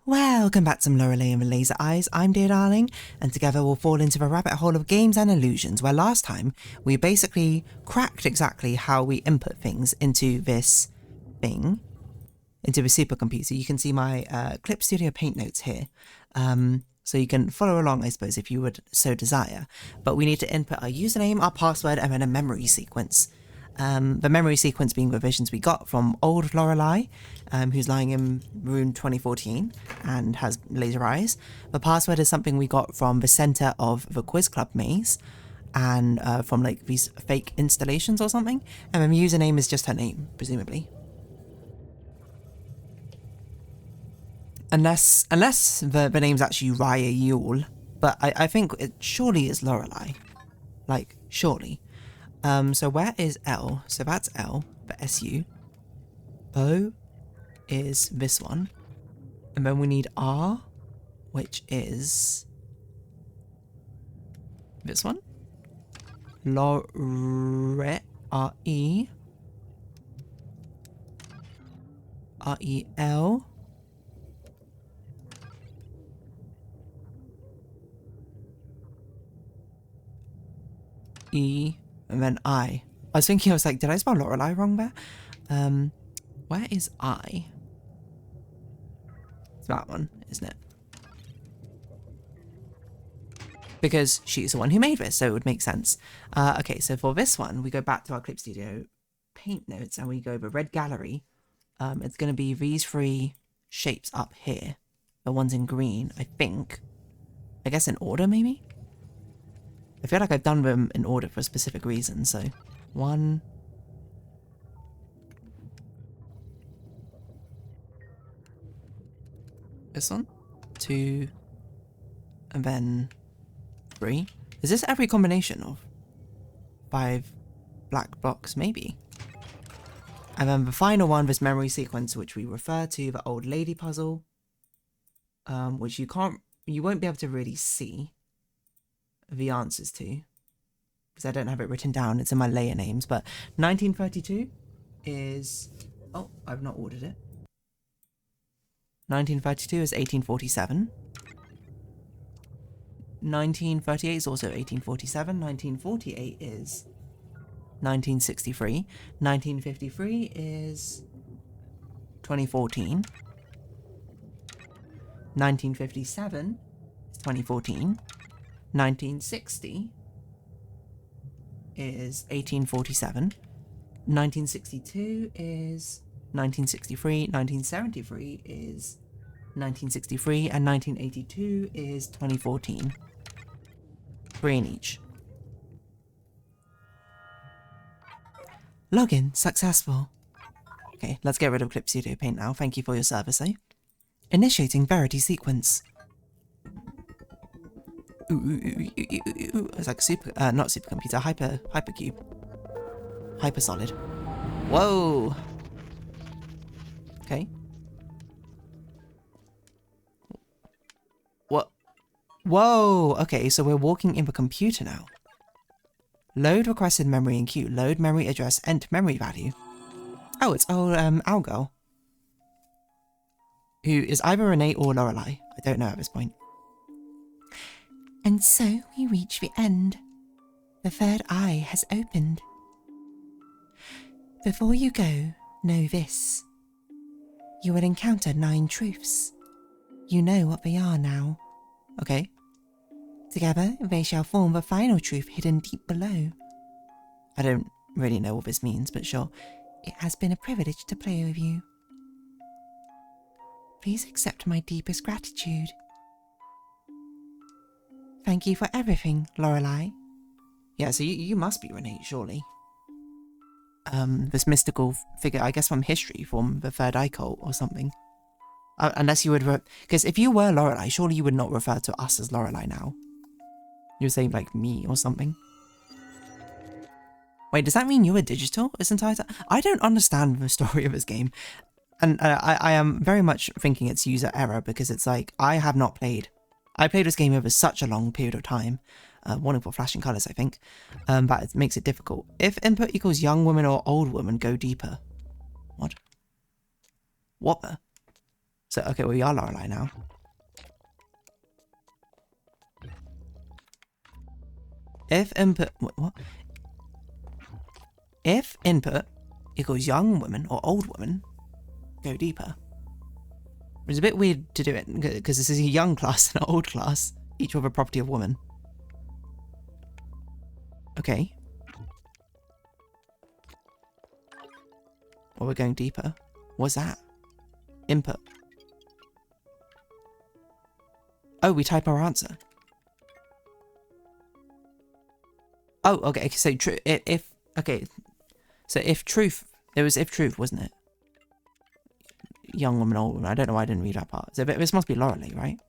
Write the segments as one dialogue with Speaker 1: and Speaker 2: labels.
Speaker 1: Welcome back to some Lorelei and Laser Eyes. I'm Dear Darling, and together we'll fall into the rabbit hole of games and illusions, where last time we basically cracked exactly how we input things into this thing, into the supercomputer. You can see my Clip Studio Paint notes here, so you can follow along, I suppose, if you would so desire. But we need to input our username, our password, and then a memory sequence. The memory sequence being revisions we got from old Lorelei, who's lying in room 2014 and has laser eyes. The password is something we got from the center of the Quiz Club maze and from like these fake installations or something. And then the username is just her name, presumably. Unless the name's actually Raya Yule, but I think it surely is Lorelei. Like, surely. So where is L? So that's L, for SU. O is this one. And then we need R, which is this one. Lore, R-E. R-E-L. E. And then I was thinking, I was like, did I spell Lorelei wrong there? Where is I? It's that one, isn't it? Because she's the one who made this, so it would make sense. Okay, so for this one, we go back to our Clip Studio Paint notes and we go the red gallery. It's going to be these three shapes up here. The ones in green, I think. I guess in order, maybe? I feel like I've done them in order for a specific reason, so 1, this one, 2, and then 3. Is this every combination of 5 black blocks? Maybe. And then the final one, this memory sequence, which we refer to, the old lady puzzle, which you won't be able to really see the answers to, because I don't have it written down. It's in my layer names, but 1932 is... Oh, I've not ordered it. 1932 is 1847. 1938 is also 1847. 1948 is 1963. 1953 is 2014. 1957 is 2014. 1960 is 1847. 1962 is 1963. 1973 is 1963. And 1982 is 2014. 3 in each. Login successful. Okay, let's get rid of Clip Studio Paint now. Thank you for your service, eh? Initiating Verity sequence. It's like not supercomputer, hypercube. Hypersolid. Whoa! Okay. What? Whoa! Okay, so we're walking in the computer now. Load requested memory in queue. Load memory address, enter memory value. Oh, it's old Owlgirl. Who is either Renee or Lorelei. I don't know at this point. And so we reach the end. The third eye has opened. Before you go, know this. You will encounter 9 truths. You know what they are now. Okay. Together, they shall form the final truth hidden deep below. I don't really know what this means, but sure. It has been a privilege to play with you. Please accept my deepest gratitude. Thank you for everything, Lorelei. Yeah, so you must be Renee, surely. This mystical figure, I guess from history, from the Third Eye Cult or something. Unless you would... Because if you were Lorelei, surely you would not refer to us as Lorelei now. You would say, like, me or something. Wait, does that mean you were digital this entire time? I don't understand the story of this game. And I am very much thinking it's user error, because it's like, I have not played... I played this game over such a long period of time. Warning for flashing colours, I think. But it makes it difficult. If input equals young woman or old woman, go deeper. What? What the? So, okay, we are Lorelei now. If input... What? If input equals young woman or old woman, go deeper. It's a bit weird to do it, because this is a young class and an old class, each with a property of woman. Okay. Well, we're going deeper. What's that? Input. Oh, we type our answer. Oh, okay, so okay, so if truth, there was if truth, wasn't it? Young woman, old woman, I don't know why I didn't read that part. So this must be Lorelei, right?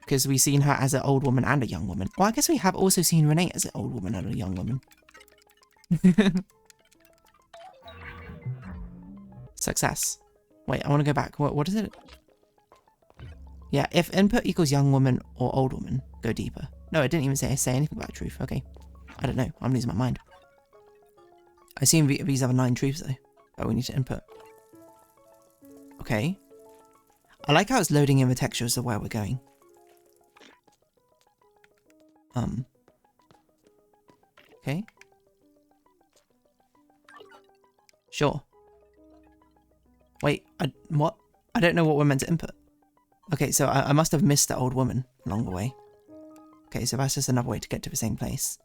Speaker 1: Because we've seen her as an old woman and a young woman. Well, I guess we have also seen Renee as an old woman and a young woman. Success. Wait, I want to go back. What is it? Yeah, if input equals young woman or old woman, go deeper. No, it didn't even say anything about truth. Okay. I don't know. I'm losing my mind. I assume these have 9 truths though. But we need to input. Okay. I like how it's loading in the textures of where we're going. Okay. Sure. Wait, what? I don't know what we're meant to input. Okay, so I must have missed the old woman along the way. Okay, so that's just another way to get to the same place.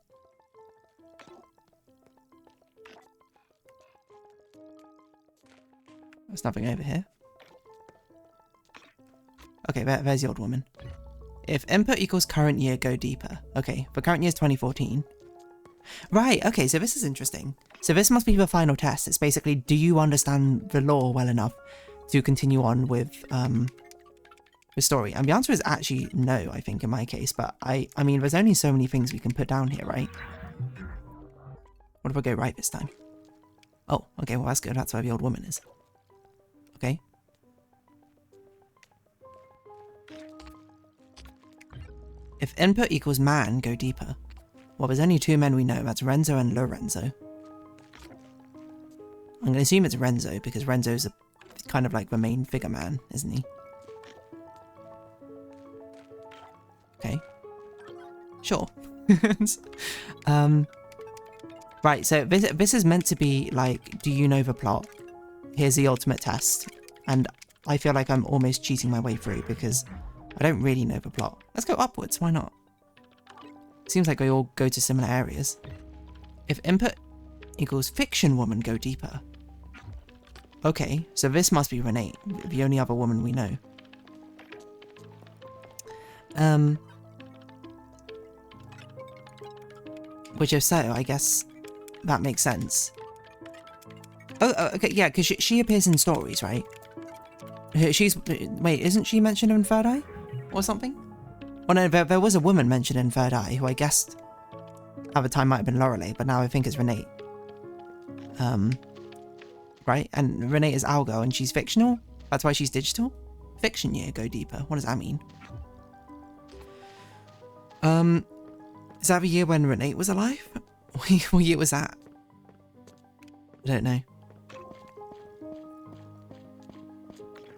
Speaker 1: There's nothing over here. Okay, there's the old woman. If input equals current year, go deeper. Okay, for current year is 2014. Right, okay, so this is interesting. So this must be the final test. It's basically, do you understand the lore well enough to continue on with the story? And the answer is actually no, I think, in my case. But I mean, there's only so many things we can put down here, right? What if I go right this time? Oh, okay, well that's good. That's where the old woman is. Okay. If input equals man, go deeper. Well, there's only 2 men we know. That's Renzo and Lorenzo. I'm going to assume it's Renzo, because Renzo's kind of like the main figure man, isn't he? Okay. Sure. Right, so this is meant to be like, do you know the plot? Here's the ultimate test. And I feel like I'm almost cheating my way through, because I don't really know the plot. Let's go upwards, why not? Seems like we all go to similar areas. If input equals fiction woman, go deeper. Okay, so this must be Renee, the only other woman we know. Which if so, I guess that makes sense. Oh, okay, yeah, because she appears in stories, right? Wait, isn't she mentioned in Third Eye? Or something? Well, no, there was a woman mentioned in Third Eye who I guessed at the time might have been Lorelei, but now I think it's Renee. Right? And Renee is Algo and she's fictional? That's why she's digital? Fiction year, go deeper. What does that mean? Is that the year when Renee was alive? What year was that? I don't know.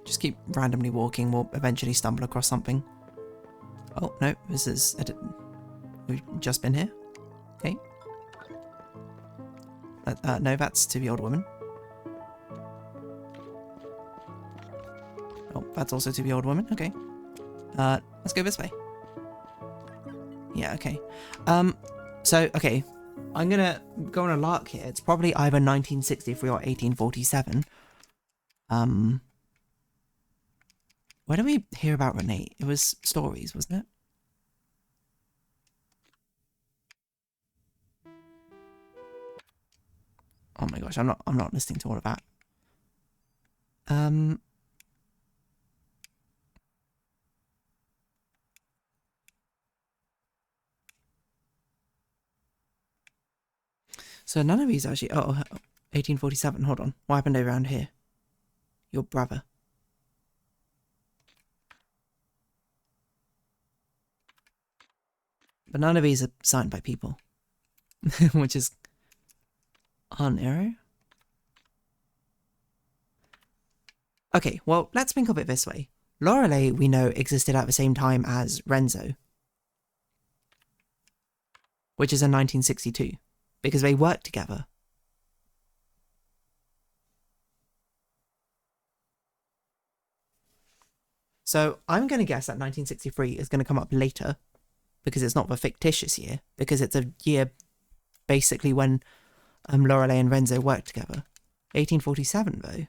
Speaker 1: Just keep randomly walking, we'll eventually stumble across something. Oh, no, this is... We've just been here. Okay. No, that's to the old woman. Oh, that's also to the old woman. Okay. Let's go this way. Yeah, okay. So, okay. I'm gonna go on a lark here. It's probably either 1963 or 1847. Where did we hear about Renee? It was stories, wasn't it? Oh my gosh, I'm not listening to all of that. So none of these actually... Oh, 1847, hold on. What happened around here? Your brother. But none of these are signed by people. Which is... On arrow? Okay, well, let's think of it this way. Lorelei, we know, existed at the same time as Renzo, which is in 1962, because they worked together. So I'm going to guess that 1963 is going to come up later, because it's not the fictitious year, because it's a year basically when Lorelei and Renzo worked together. 1847, though.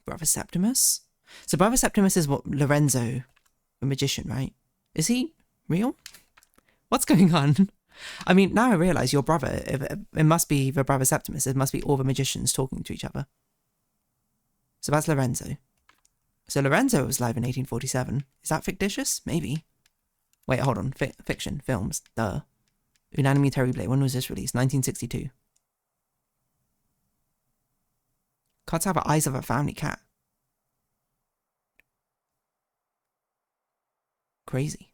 Speaker 1: Brother Septimus? So Brother Septimus is what Lorenzo, the magician, right? Is he real? What's going on? I mean, now I realise your brother, it must be the Brother Septimus, it must be all the magicians talking to each other. So that's Lorenzo. So Lorenzo was live in 1847. Is that fictitious? Maybe. Wait, hold on. Fiction. Films. Duh. Unanime Terrible. When was this released? 1962. Cats have the eyes of a family cat. Crazy.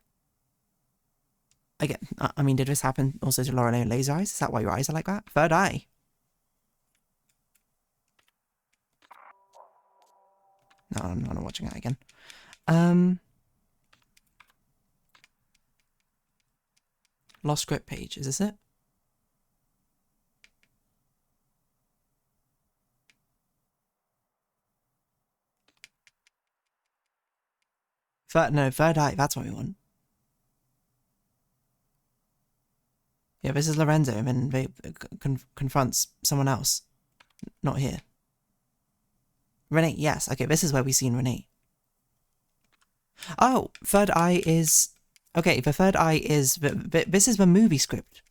Speaker 1: I mean, did this happen also to Lorelei and Laser Eyes? Is that why your eyes are like that? Third eye. No, I'm not watching that again. Lost script page. Is this it? Third eye. That's what we want. Yeah, this is Lorenzo, and then they confronts someone else. Not here. Renee, yes. Okay, this is where we've seen Renee. Oh, third eye is... Okay, the third eye is... This is the movie script.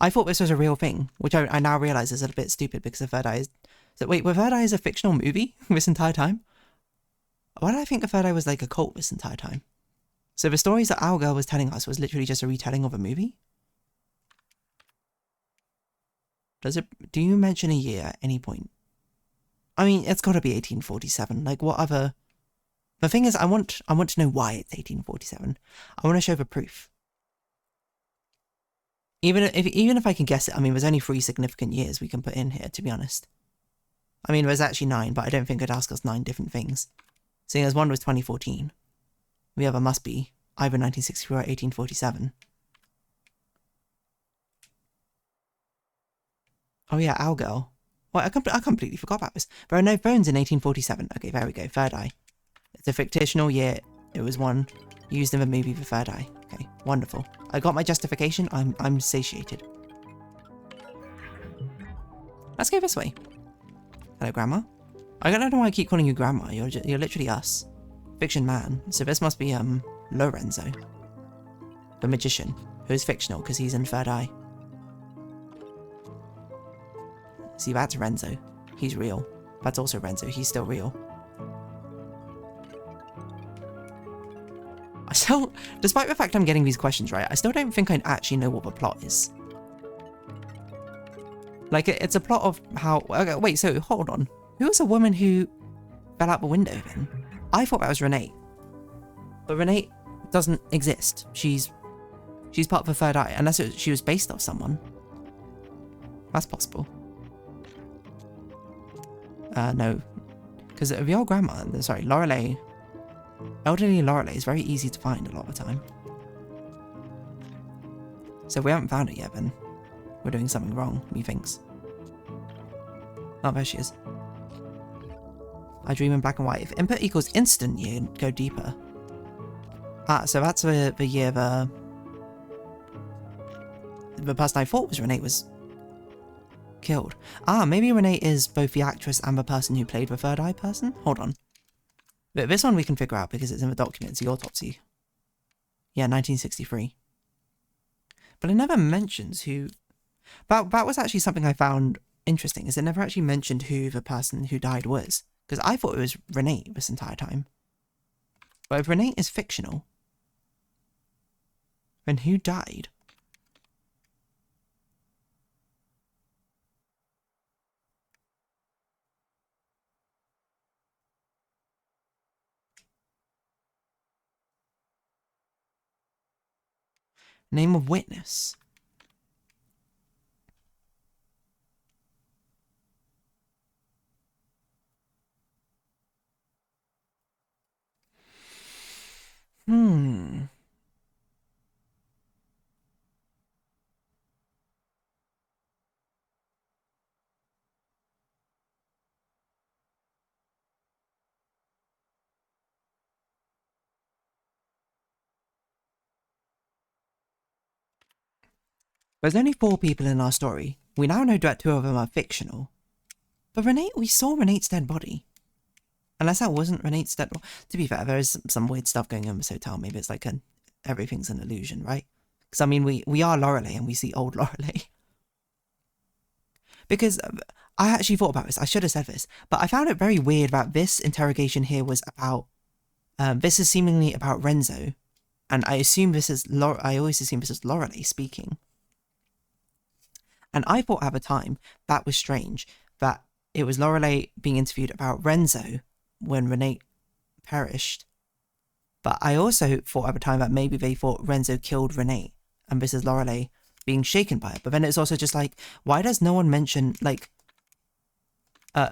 Speaker 1: I thought this was a real thing, which I now realise is a bit stupid because the third eye is... So wait, the third eye is a fictional movie this entire time? Why did I think the third eye was like a cult this entire time? So the stories that our girl was telling us was literally just a retelling of a movie? Do you mention a year at any point? I mean, it's got to be 1847. Like, what other... The thing is, I want to know why it's 1847. I want to show the proof. Even if I can guess it, I mean, there's only 3 significant years we can put in here, to be honest. I mean, there's actually 9, but I don't think it'd ask us 9 different things. Seeing as one was 2014. The other must be either 1964 or 1847. Oh yeah, our girl. Well, I completely forgot about this. There are no phones in 1847. Okay, there we go. Third eye. It's a fictional year. It was one used in the movie The Third Eye. Okay, wonderful. I got my justification. I'm satiated. Let's go this way. Hello, Grandma. I don't know why I keep calling you Grandma. You're literally us. Fiction man. So this must be Lorenzo, the magician, who is fictional because he's in Third Eye. See, that's Renzo. He's real. That's also Renzo. He's still real. I still, despite the fact I'm getting these questions right, I still don't think I actually know what the plot is. Like, it's a plot of how... Okay, wait, so, hold on. Who was the woman who fell out the window then? I thought that was Renee. But Renee doesn't exist. She's part of the Third Eye, unless she was based off someone. That's possible. No. Because the old grandma, sorry, Lorelei, elderly Lorelei is very easy to find a lot of the time. So if we haven't found it yet, then we're doing something wrong, methinks. Oh, there she is. I dream in black and white. If input equals instant year, go deeper. Ah, so that's the year the person I thought was Renee was killed. Ah, maybe Renee is both the actress and the person who played the Third Eye person? Hold on. But this one we can figure out because it's in the documents, the autopsy. Yeah, 1963. But it never mentions who... That was actually something I found interesting, is it never actually mentioned who the person who died was. Because I thought it was Renee this entire time. But if Renee is fictional, then who died? Name of witness. There's only 4 people in our story. We now know that 2 of them are fictional. But Renee, we saw Renate's dead body. Unless that wasn't Renate's dead body. To be fair, there is some weird stuff going on in this hotel. Maybe it's like everything's an illusion, right? Because I mean, we are Lorelei and we see old Lorelei. Because I actually thought about this. I should have said this. But I found it very weird that this interrogation here was about... this is seemingly about Renzo. And I assume this is... I always assume this is Lorelei speaking. And I thought at the time that was strange. That it was Lorelei being interviewed about Renzo when Renate perished. But I also thought at the time that maybe they thought Renzo killed Renate. And this is Lorelei being shaken by it. But then it's also just like, why does no one mention, like...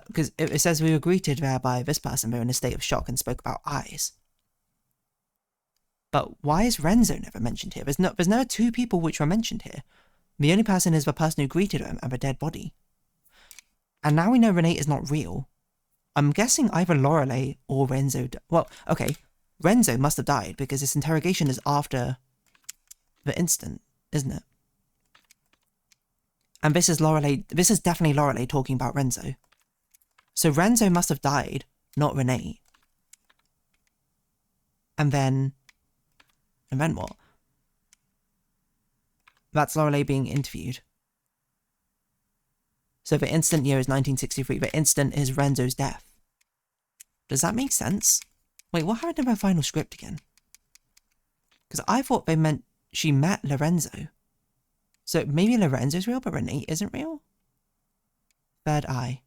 Speaker 1: because it says we were greeted there by this person. They're in a state of shock and spoke about eyes. But why is Renzo never mentioned here? There's no 2 people which were mentioned here. The only person is the person who greeted him and the dead body. And now we know Renate is not real. I'm guessing either Lorelei or Renzo... Well, okay. Renzo must have died because this interrogation is after the incident, isn't it? And this is Lorelei... This is definitely Lorelei talking about Renzo. So Renzo must have died, not Renate. And then what? That's Lorelei being interviewed. So the instant year is 1963. The instant is Renzo's death. Does that make sense? Wait, what happened to my final script again? Because I thought they meant she met Lorenzo. So maybe Lorenzo's real, but Renate isn't real? Third eye.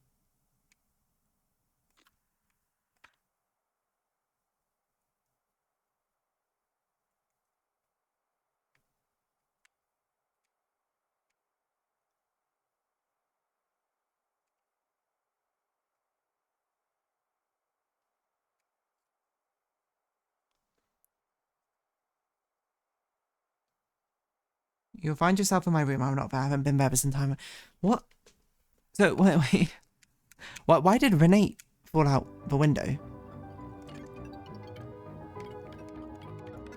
Speaker 1: You'll find yourself in my room. I'm not there. I haven't been there for some time. What? So, wait. Why did Renate fall out the window?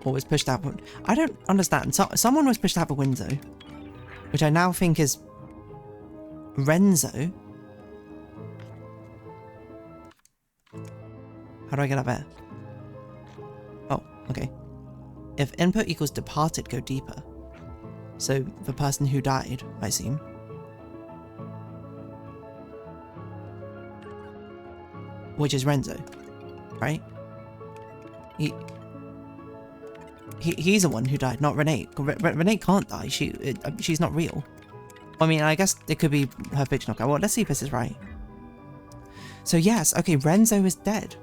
Speaker 1: Or was pushed out? I don't understand. Someone was pushed out the window, which I now think is Renzo. How do I get up there? Oh, okay. If input equals departed, go deeper. So, the person who died, I assume. Which is Renzo, right? He's the one who died, not Renate. Renate can't die. She's not real. I mean, I guess it could be her fictional character. Well, let's see if this is right. So yes, okay, Renzo is dead.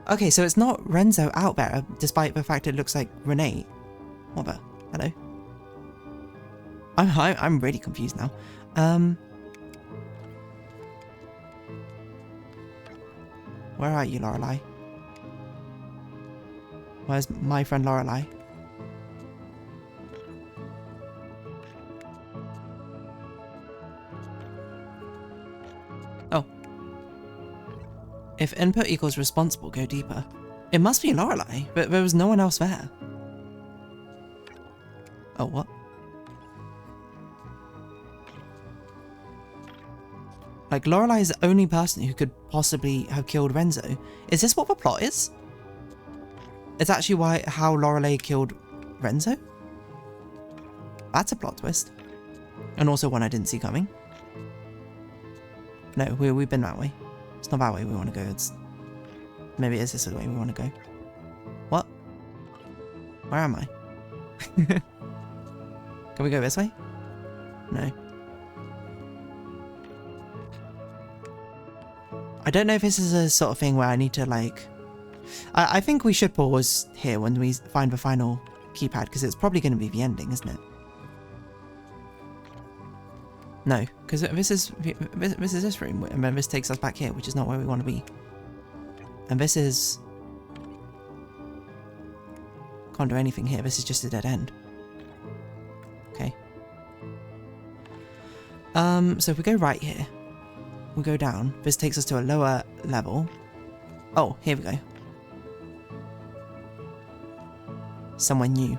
Speaker 1: Okay, so it's not Renzo out there, despite the fact it looks like Renate. What the? Hello? I'm really confused now. Where are you, Lorelei? Where's my friend Lorelei? Oh. If input equals responsible, go deeper. It must be Lorelei, but there was no one else there. Oh, what? Like, Lorelei is the only person who could possibly have killed Renzo. Is this what the plot is? It's actually how Lorelei killed Renzo? That's a plot twist. And also one I didn't see coming. No, we've been that way. It's not that way we want to go. Maybe it is this way we want to go. What? Where am I? Can we go this way? No. I don't know if this is a sort of thing where I need to, like... I think we should pause here when we find the final keypad, because it's probably going to be the ending, isn't it? No, because this is this room, and then this takes us back here, which is not where we want to be. And this is... Can't do anything here, this is just a dead end. Okay. So if we go right here, we'll go down. This takes us to a lower level. Oh, here we go. Somewhere new.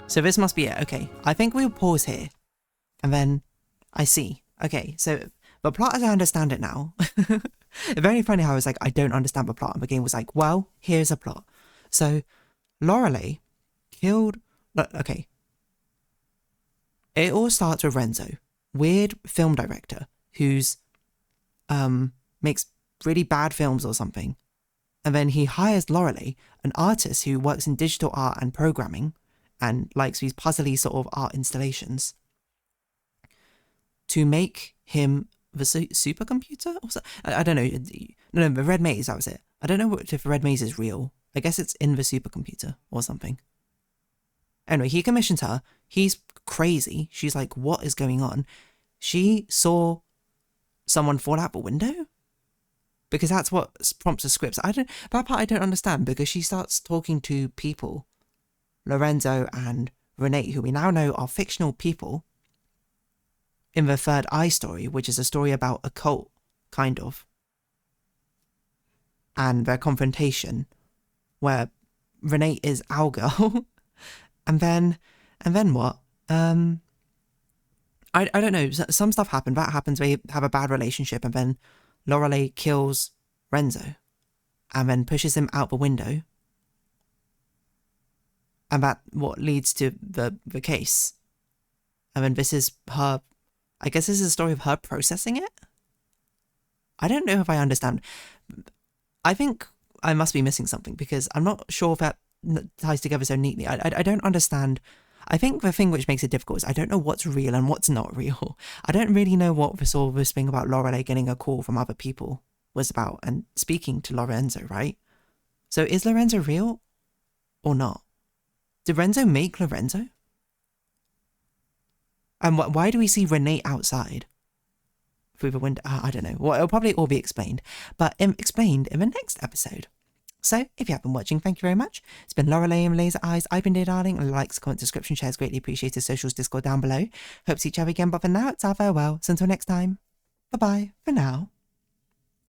Speaker 1: So this must be it. Okay, I think we'll pause here. And then I see. Okay, so the plot as I understand it now. It's very funny how I was like, I don't understand the plot. And the game was like, well, here's a plot. So Lorelei killed... Okay. It all starts with Renzo, weird film director who's makes really bad films or something. And then he hires Lorelei, an artist who works in digital art and programming and likes these puzzly sort of art installations, to make him the supercomputer? Or I don't know. No, the red maze, that was it. I don't know if the red maze is real. I guess it's in the supercomputer or something. Anyway, he commissions her. He's crazy. She's like, what is going on? She saw someone fall out the window? Because that's what prompts the scripts. That part I don't understand, because she starts talking to people, Lorenzo and Renee, who we now know are fictional people, in the Third Eye story, which is a story about a cult, kind of, and their confrontation, where Renee is our girl, and then what? I don't know. Some stuff happened. That happens. They have a bad relationship, and then Lorelei kills Renzo, and then pushes him out the window, and that what leads to the case. And then this is her. I guess this is a story of her processing it. I don't know if I understand. I think I must be missing something, because I'm not sure if that ties together so neatly. I don't understand. I think the thing which makes it difficult is I don't know what's real and what's not real. I don't really know what this thing about Lorelei getting a call from other people was about and speaking to Lorenzo, right? So is Lorenzo real or not? Did Renzo make Lorenzo? And why do we see Renee outside through the window? I don't know. Well, it'll probably all be explained, but explained in the next episode. So, if you have been watching, thank you very much. it's been Lorelei and Laser Eyes. I've been Dear Darling, and likes, comment, description, shares greatly appreciated. Socials, Discord down below. Hope to see each other again, but for now, it's our farewell. So until next time, bye-bye for now.